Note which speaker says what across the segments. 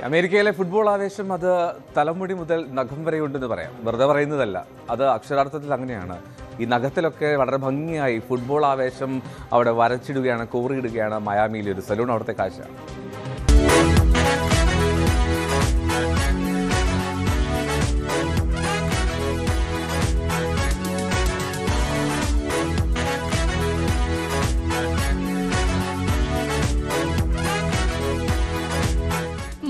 Speaker 1: അമേരിക്കയിലെ ഫുട്ബോൾ ആവേശം അത് തലമുടി മുതൽ നഖം വരെയുണ്ടെന്ന് പറയാം. വെറുതെ പറയുന്നതല്ല, അത് അക്ഷരാർത്ഥത്തിൽ അങ്ങനെയാണ്. ഈ നഖത്തിലൊക്കെ വളരെ ഭംഗിയായി ഫുട്ബോൾ ആവേശം അവിടെ വരച്ചിടുകയാണ്, കോറിയിടുകയാണ് മയാമിയിലെ ഒരു സലൂൺ. അവിടുത്തെ കാഴ്ച.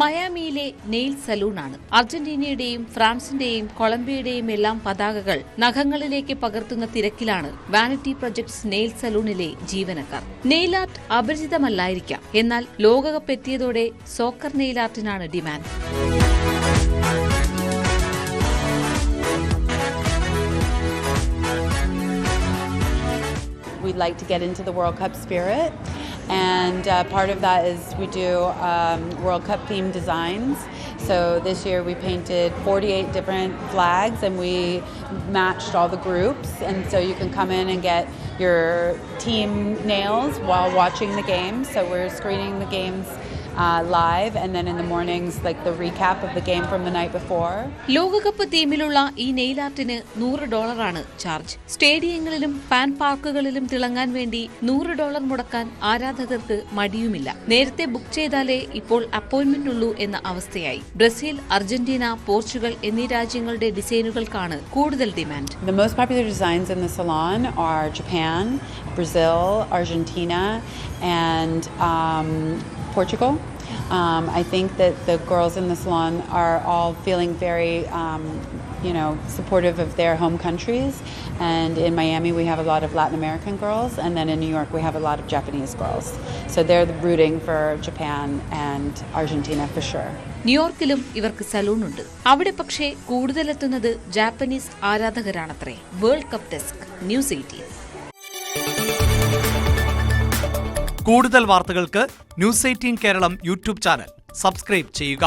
Speaker 2: മയാമിയിലെ നെയിൽ സലൂണാണ്. അർജന്റീനയുടെയും ഫ്രാൻസിന്റെയും കൊളംബിയയുടെയും എല്ലാം പതാകകൾ നഖങ്ങളിലേക്ക് പകർത്തുന്ന തിരക്കിലാണ് വാനിറ്റി പ്രൊജക്ട്സ് നെയിൽ സലൂണിലെ ജീവനക്കാർ. നെയിൽ ആർട്ട് അപരിചിതമല്ലായിരിക്കാം, എന്നാൽ ലോകകപ്പ് എത്തിയതോടെ സോക്കർ നെയിൽ ആർട്ടിനാണ് demand.
Speaker 3: We'd like to get into the World Cup spirit, and part of that is we do World Cup themed designs. So this year we painted 48 different flags and we matched all the groups, and so you can come in and get your team nails while watching the games. So we're screening the games live, and then in the mornings like the recap of the game from the night before.
Speaker 2: ലോകകപ്പ് തീമിലുള്ള ഈ nail ആർട്ടിന് $100 charge. സ്റ്റേഡിയങ്ങളിലും fan പാർക്കുകളിലും തിളങ്ങാൻ വേണ്ടി $100 മുടക്കാൻ ആരാധകർക്ക് മടിയുമില്ല. നേരത്തെ book ചെയ്താലേ ഇപ്പോൾ appointment ഉള്ളൂ എന്ന അവസ്ഥയായി. ബ്രസീൽ, അർജന്റീന, പോർച്ചുഗൽ എന്നീ രാജ്യങ്ങളുടെ ഡിസൈനുകൾക്കാണ് കൂടുതൽ demand.
Speaker 3: The most popular designs in the salon are Japan, Brazil, Argentina, and Portugal. I think that the girls in the salon are all feeling very, supportive of their home countries. And in Miami, we have a lot of Latin American girls, and then in New York, we have a lot of Japanese girls. So they're rooting for Japan and Argentina for sure.
Speaker 2: ന്യൂയോർക്കിലും ഇവർക്ക് സലൂണുണ്ട്. അവിടെ പക്ഷേ കൂടുതലെത്തുന്നത് Japanese ആരാധകരാണത്രേ. World cup desk, news 18.
Speaker 4: കൂടുതൽ വാർത്തകൾക്ക് news 18 Keralam YouTube channel subscribe ചെയ്യുക.